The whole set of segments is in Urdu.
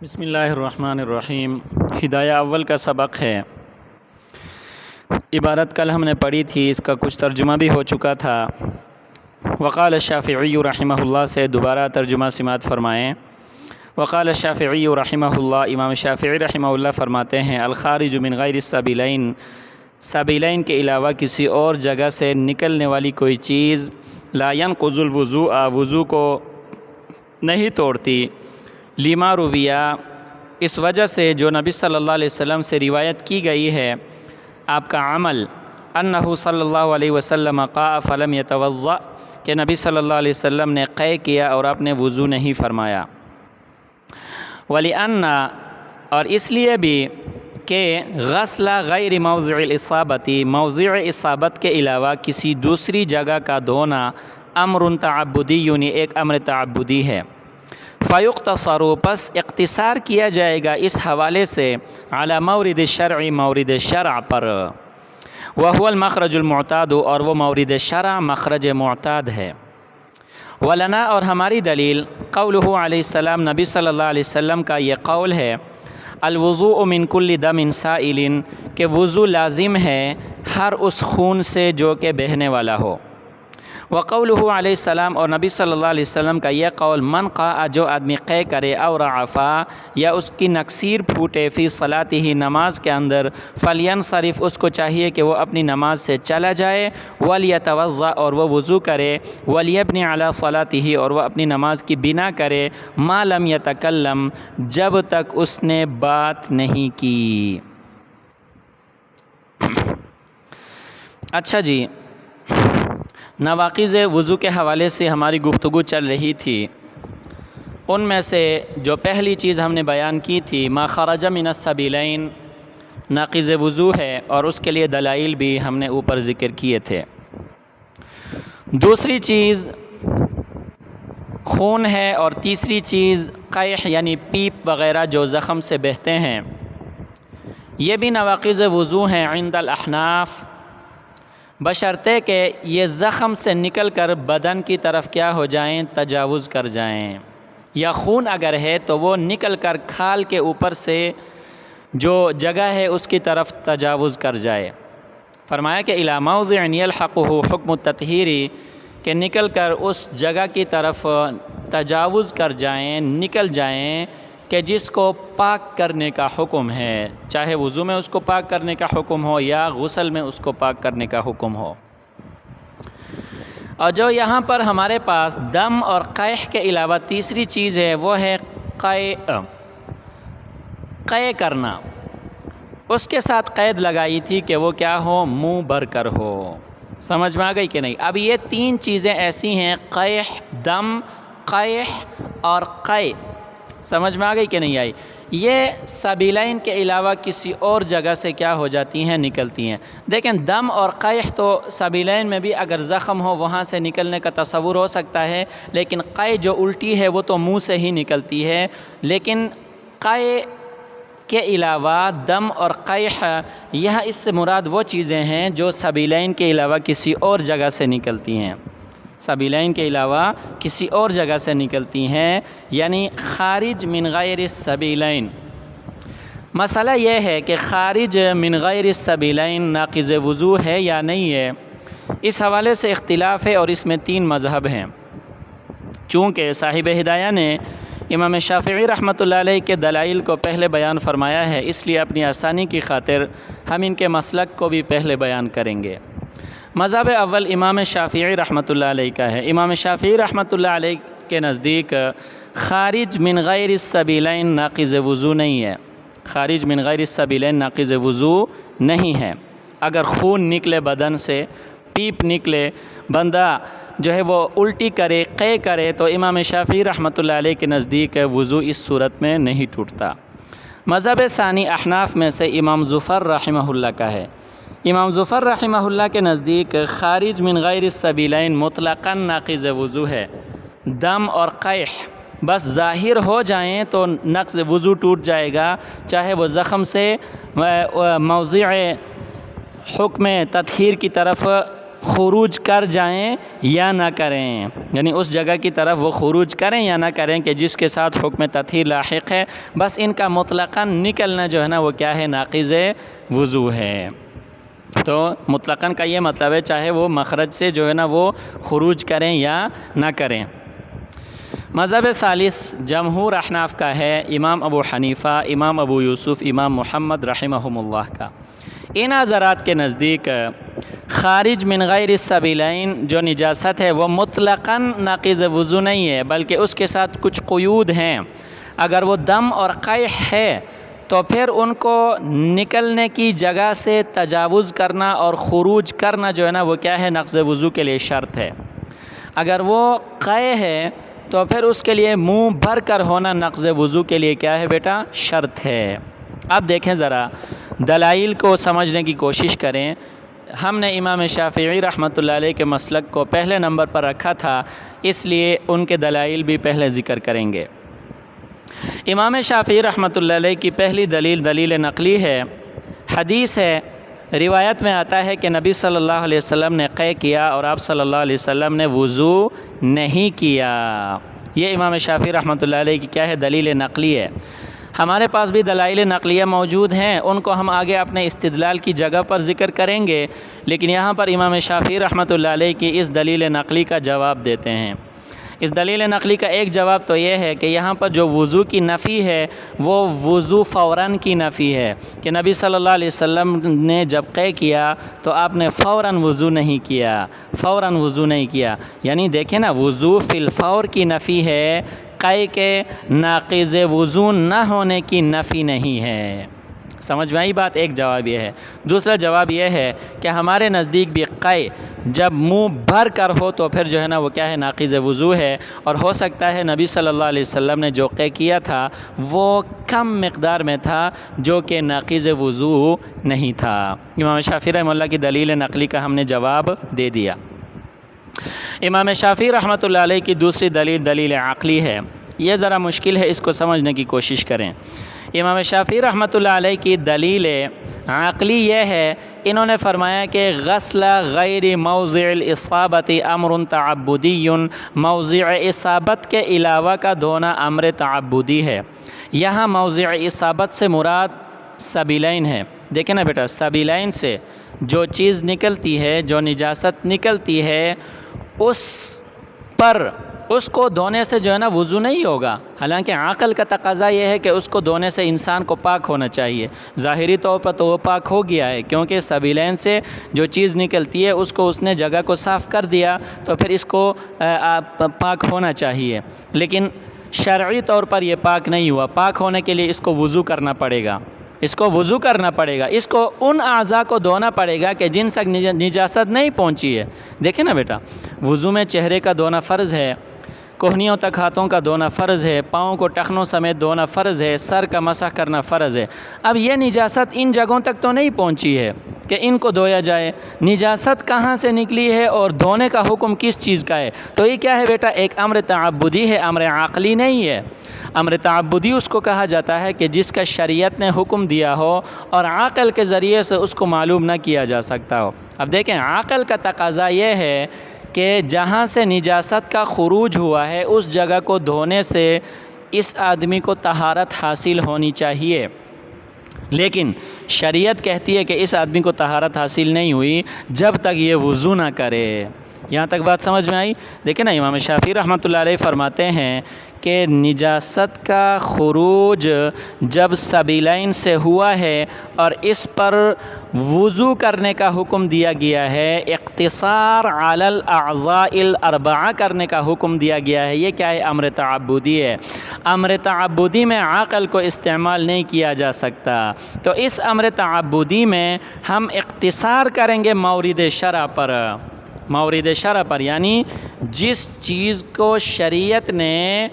بسم اللہ الرحمن الرحیم۔ ہدایہ اول کا سبق ہے۔ عبارت کل ہم نے پڑھی تھی، اس کا کچھ ترجمہ بھی ہو چکا تھا۔ وقال الشافعی رحمہ اللہ سے دوبارہ ترجمہ سماعت فرمائیں۔ وقال الشافعی رحمہ اللہ، امام شافعی رحمہ اللہ فرماتے ہیں، الخارج من غیر السبیلین، سبیلین کے علاوہ کسی اور جگہ سے نکلنے والی کوئی چیز لا ينقض الوضوء، وضو کو نہیں توڑتی، لما رویہ، اس وجہ سے جو نبی صلی اللہ علیہ وسلم سے روایت کی گئی ہے آپ کا عمل، انہ صلی اللہ علیہ وسلم قاء فلم یتوضأ، کہ نبی صلی اللہ علیہ وسلم نے قے کیا اور آپ نے وضو نہیں فرمایا۔ وَلِأَنَّ، اور اس لیے بھی کہ غسل غیر موضع الاصابتی، موضع اصابت کے علاوہ کسی دوسری جگہ کا دھونا امر تعبدی، یعنی ایک امر تعبدی ہے۔ فیقتصر، پس اقتصار کیا جائے گا اس حوالے سے، علی مورد الشرع، مورد شرع پر، وہو المخرج المعتاد، اور وہ مورد شرع مخرج معتاد ہے۔ ولنا، اور ہماری دلیل، قولہ علیہ السلام، نبی صلی اللہ علیہ وسلم کا یہ قول ہے، الوضوء من کل دم سائل، کہ وضو لازم ہے ہر اس خون سے جو کہ بہنے والا ہو۔ وقولہ علیہ السلام، اور نبی صلی اللہ علیہ وسلم کا یہ قول، من قاء، جو آدمی قے کرے، او رعفا، یا اس کی نکسیر پھوٹے، فی صلاتہ، نماز کے اندر، فلینصرف، اس کو چاہیے کہ وہ اپنی نماز سے چلا جائے، ولیتوضأ، اور وہ وضو کرے، ولیبنی علی صلاتہ، اور وہ اپنی نماز کی بنا کرے، ما لم یتکلم، جب تک اس نے بات نہیں کی۔ اچھا جی، نواقض وضو کے حوالے سے ہماری گفتگو چل رہی تھی۔ ان میں سے جو پہلی چیز ہم نے بیان کی تھی، ما خرج من السبیلین، ناقض وضو ہے، اور اس کے لیے دلائل بھی ہم نے اوپر ذکر کیے تھے۔ دوسری چیز خون ہے، اور تیسری چیز قیح، یعنی پیپ وغیرہ جو زخم سے بہتے ہیں، یہ بھی نواقض وضو ہیں عند الاحناف، بشرطے کہ یہ زخم سے نکل کر بدن کی طرف کیا ہو جائیں، تجاوز کر جائیں، یا خون اگر ہے تو وہ نکل کر کھال کے اوپر سے جو جگہ ہے اس کی طرف تجاوز کر جائے۔ فرمایا کہ الی موضع یلحقہ حکم التطہیر، کہ نکل کر اس جگہ کی طرف تجاوز کر جائیں، نکل جائیں، کہ جس کو پاک کرنے کا حکم ہے، چاہے وضو میں اس کو پاک کرنے کا حکم ہو یا غسل میں اس کو پاک کرنے کا حکم ہو۔ اور جو یہاں پر ہمارے پاس دم اور قیح کے علاوہ تیسری چیز ہے، وہ ہے قے کرنا۔ اس کے ساتھ قید لگائی تھی کہ وہ کیا ہو، منہ بھر کر ہو۔ سمجھ میں آ گئی کہ نہیں؟ اب یہ تین چیزیں ایسی ہیں، قیح، دم، قیح اور قے، سمجھ میں آ گئی کہ نہیں آئی؟ یہ سبیلین کے علاوہ کسی اور جگہ سے کیا ہو جاتی ہیں، نکلتی ہیں۔ دیکھیں، دم اور قیح تو سبیلین میں بھی اگر زخم ہو وہاں سے نکلنے کا تصور ہو سکتا ہے، لیکن قے جو الٹی ہے وہ تو منہ سے ہی نکلتی ہے۔ لیکن قے کے علاوہ دم اور قیح، یہاں اس سے مراد وہ چیزیں ہیں جو سبیلین کے علاوہ کسی اور جگہ سے نکلتی ہیں، سبیلین کے علاوہ کسی اور جگہ سے نکلتی ہیں، یعنی خارج من غیر السبیلین۔ مسئلہ یہ ہے کہ خارج من غیر السبیلین ناقض وضو ہے یا نہیں ہے، اس حوالے سے اختلاف ہے، اور اس میں تین مذہب ہیں۔ چونکہ صاحب ہدایہ نے امام شافعی رحمۃ اللہ علیہ کے دلائل کو پہلے بیان فرمایا ہے، اس لیے اپنی آسانی کی خاطر ہم ان کے مسلک کو بھی پہلے بیان کریں گے۔ مذہب اول امام شافعی رحمۃ اللہ علیہ کا ہے۔ امام شافعی رحمۃ اللہ علیہ کے نزدیک خارج من غیر السبیلین ناقض وضو نہیں ہے، خارج من غیر السبیلین ناقض وضو نہیں ہے۔ اگر خون نکلے بدن سے، پیپ نکلے، بندہ جو ہے وہ الٹی کرے، قے کرے، تو امام شافعی رحمۃ اللہ علیہ کے نزدیک وضو اس صورت میں نہیں ٹوٹتا۔ مذہب ثانی احناف میں سے امام زفر رحمہ اللہ کا ہے۔ امام زفر رحمہ اللہ کے نزدیک خارج من غیر السبیلین مطلقاً ناقض وضو ہے۔ دم اور قیح بس ظاہر ہو جائیں تو نقض وضو ٹوٹ جائے گا، چاہے وہ زخم سے موضع حکم تطہیر کی طرف خروج کر جائیں یا نہ کریں، یعنی اس جگہ کی طرف وہ خروج کریں یا نہ کریں کہ جس کے ساتھ حکم تطہیر لاحق ہے، بس ان کا مطلقاً نکلنا جو ہے نا وہ کیا ہے، ناقض وضو ہے۔ تو مطلقاً کا یہ مطلب ہے چاہے وہ مخرج سے جو ہے نا وہ خروج کریں یا نہ کریں۔ مذہب ثالث جمہور احناف کا ہے، امام ابو حنیفہ، امام ابو یوسف، امام محمد رحمہم اللہ کا۔ ان حضرات کے نزدیک خارج من غیر السبیلین جو نجاست ہے وہ مطلقاً ناقض وضو نہیں ہے، بلکہ اس کے ساتھ کچھ قیود ہیں۔ اگر وہ دم اور قیح ہے تو پھر ان کو نکلنے کی جگہ سے تجاوز کرنا اور خروج کرنا جو ہے نا وہ کیا ہے، نقض وضو کے لیے شرط ہے۔ اگر وہ قیح ہے تو پھر اس کے لیے منہ بھر کر ہونا نقض وضو کے لیے کیا ہے بیٹا، شرط ہے۔ اب دیکھیں ذرا دلائل کو سمجھنے کی کوشش کریں۔ ہم نے امام شافعی رحمۃ اللہ علیہ کے مسلک کو پہلے نمبر پر رکھا تھا، اس لیے ان کے دلائل بھی پہلے ذکر کریں گے۔ امام شافعی رحمۃ اللہ علیہ کی پہلی دلیل نقلی ہے، حدیث ہے، روایت میں آتا ہے کہ نبی صلی اللہ علیہ وسلم نے قے کیا اور آپ صلی اللہ علیہ وسلم نے وضو نہیں کیا۔ یہ امام شافعی رحمۃ اللہ علیہ کی کیا ہے، دلیل نقلی ہے۔ ہمارے پاس بھی دلائل نقلیہ موجود ہیں، ان کو ہم آگے اپنے استدلال کی جگہ پر ذکر کریں گے، لیکن یہاں پر امام شافعی رحمۃ اللہ علیہ کی اس دلیل نقلی کا جواب دیتے ہیں۔ اس دلیل نقلی کا ایک جواب تو یہ ہے کہ یہاں پر جو وضو کی نفی ہے وہ وضو فوراً کی نفی ہے، کہ نبی صلی اللہ علیہ وسلم نے جب قے کیا تو آپ نے فوراً وضو نہیں کیا، یعنی دیکھیں نا، وضو فی الفور کی نفی ہے، قے کے ناقض وضو نہ ہونے کی نفی نہیں ہے۔ سمجھ میں آئی بات؟ ایک جواب یہ ہے۔ دوسرا جواب یہ ہے کہ ہمارے نزدیک بھی قے جب منہ بھر کر ہو تو پھر جو ہے نا وہ کیا ہے، ناقض وضو ہے، اور ہو سکتا ہے نبی صلی اللہ علیہ وسلم نے جو قے کیا تھا وہ کم مقدار میں تھا، جو کہ ناقض وضو نہیں تھا۔ امام شافعی رحمہ اللہ کی دلیل نقلی کا ہم نے جواب دے دیا۔ امام شافعی رحمۃ اللہ علیہ کی دوسری دلیل عقلی ہے، یہ ذرا مشکل ہے، اس کو سمجھنے کی کوشش کریں۔ امام شافعی رحمۃ اللہ علیہ کی دلیل عقلی یہ ہے، انہوں نے فرمایا کہ غسل غیر موضع الاصابت امر تعبدی، موضع اصابت کے علاوہ کا دھونا امر تعبدی ہے۔ یہاں موضع اصابت سے مراد سبیلین ہے۔ دیکھیں نا بیٹا، سبیلین سے جو چیز نکلتی ہے، جو نجاست نکلتی ہے، اس کو دھونے سے جو ہے نا وضو نہیں ہوگا، حالانکہ عقل کا تقاضا یہ ہے کہ اس کو دھونے سے انسان کو پاک ہونا چاہیے۔ ظاہری طور پر تو وہ پاک ہو گیا ہے، کیونکہ سبیلین سے جو چیز نکلتی ہے اس نے جگہ کو صاف کر دیا، تو پھر اس کو پاک ہونا چاہیے، لیکن شرعی طور پر یہ پاک نہیں ہوا۔ پاک ہونے کے لیے اس کو وضو کرنا پڑے گا، اس کو ان اعضاء کو دھونا پڑے گا کہ جن تک نجاست نہیں پہنچی ہے۔ دیکھیں نا بیٹا، وضو میں چہرے کا دھونا فرض ہے، کوہنیوں تک ہاتھوں کا دھونا فرض ہے، پاؤں کو ٹخنوں سمیت دھونا فرض ہے، سر کا مسح کرنا فرض ہے۔ اب یہ نجاست ان جگہوں تک تو نہیں پہنچی ہے کہ ان کو دھویا جائے، نجاست کہاں سے نکلی ہے اور دھونے کا حکم کس چیز کا ہے؟ تو یہ کیا ہے بیٹا، ایک امر تعبدی ہے، امر عقلی نہیں ہے۔ امر تعبدی اس کو کہا جاتا ہے کہ جس کا شریعت نے حکم دیا ہو اور عقل کے ذریعے سے اس کو معلوم نہ کیا جا سکتا ہو۔ اب دیکھیں، عقل کا تقاضا یہ ہے کہ جہاں سے نجاست کا خروج ہوا ہے اس جگہ کو دھونے سے اس آدمی کو طہارت حاصل ہونی چاہیے، لیکن شریعت کہتی ہے کہ اس آدمی کو طہارت حاصل نہیں ہوئی جب تک یہ وضو نہ کرے۔ یہاں تک بات سمجھ میں آئی؟ دیکھیں نا، امام شافعی رحمۃ اللہ علیہ فرماتے ہیں کہ نجاست کا خروج جب سبیلین سے ہوا ہے اور اس پر وضو کرنے کا حکم دیا گیا ہے، اقتصار علی الاعضاء الاربعہ کرنے کا حکم دیا گیا ہے، یہ کیا ہے؟ امر تعبدی ہے۔ امر تعبدی میں عقل کو استعمال نہیں کیا جا سکتا، تو اس امر تعبدی میں ہم اقتصار کریں گے مورد شرع پر، یعنی جس چیز کو شریعت نے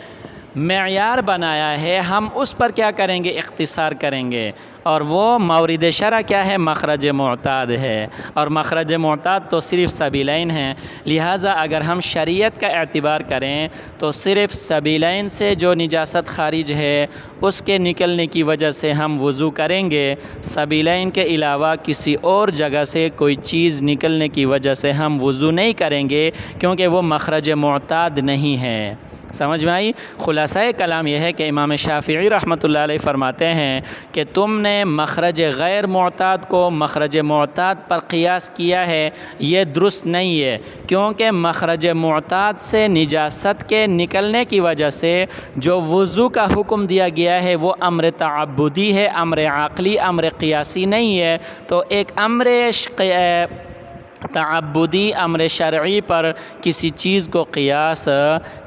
معیار بنایا ہے ہم اس پر کیا کریں گے؟ اختصار کریں گے، اور وہ مورد شرع کیا ہے؟ مخرج معتاد ہے، اور مخرج معتاد تو صرف سبیلین ہیں، لہٰذا اگر ہم شریعت کا اعتبار کریں تو صرف سبیلین سے جو نجاست خارج ہے اس کے نکلنے کی وجہ سے ہم وضو کریں گے، سبیلین کے علاوہ کسی اور جگہ سے کوئی چیز نکلنے کی وجہ سے ہم وضو نہیں کریں گے، کیونکہ وہ مخرج معتاد نہیں ہے۔ سمجھ میں آئی؟ خلاصہ کلام یہ ہے کہ امام شافعی رحمۃ اللہ علیہ فرماتے ہیں کہ تم نے مخرج غیر معتاد کو مخرج معتاد پر قیاس کیا ہے، یہ درست نہیں ہے، کیونکہ مخرج معتاد سے نجاست کے نکلنے کی وجہ سے جو وضو کا حکم دیا گیا ہے وہ امر تعبدی ہے، امر عقلی، امر قیاسی نہیں ہے۔ تو ایک امر تعبدی، امر شرعی پر کسی چیز کو قیاس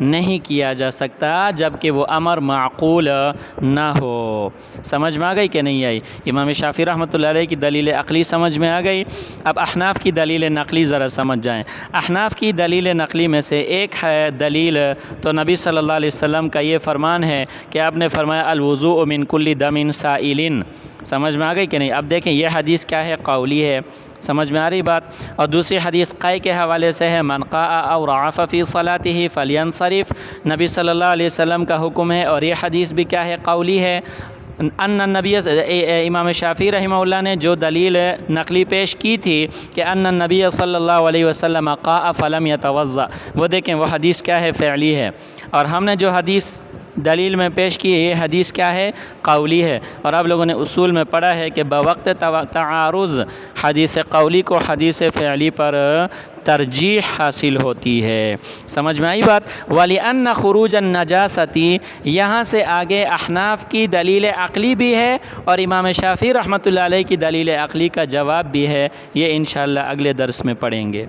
نہیں کیا جا سکتا جبکہ وہ امر معقول نہ ہو۔ سمجھ میں آ گئی کہ نہیں آئی؟ امام شافعی رحمۃ اللہ علیہ کی دلیل عقلی سمجھ میں آ گئی۔ اب احناف کی دلیل نقلی ذرا سمجھ جائیں۔ احناف کی دلیل نقلی میں سے ایک ہے دلیل تو نبی صلی اللہ علیہ وسلم کا یہ فرمان ہے کہ آپ نے فرمایا الوضوء من کل دم سائل۔ سمجھ میں آ گئی کہ نہیں؟ اب دیکھیں یہ حدیث کیا ہے؟ قولی ہے۔ سمجھ میں آ رہی بات؟ اور دوسری حدیث قے کے حوالے سے ہے من قاء او رعف فی صلاته فلینصرف، نبی صلی اللہ علیہ وسلم کا حکم ہے، اور یہ حدیث بھی کیا ہے؟ قولی ہے۔ ان النبی، امام شافعی رحمہ اللہ نے جو دلیل نقلی پیش کی تھی کہ ان النبی صلی اللہ علیہ وسلم قاء فلم یتوضأ، وہ دیکھیں وہ حدیث کیا ہے؟ فعلی ہے، اور ہم نے جو حدیث دلیل میں پیش کی یہ حدیث کیا ہے؟ قولی ہے۔ اور آپ لوگوں نے اصول میں پڑھا ہے کہ بوقت تعارض حدیث قولی کو حدیث فعلی پر ترجیح حاصل ہوتی ہے۔ سمجھ میں آئی بات؟ وَلِأَنَّ خُرُوجَ النَّجَاسَةِ، یہاں سے آگے احناف کی دلیل عقلی بھی ہے اور امام شافعی رحمۃ اللہ علیہ کی دلیل عقلی کا جواب بھی ہے، یہ انشاءاللہ اگلے درس میں پڑھیں گے۔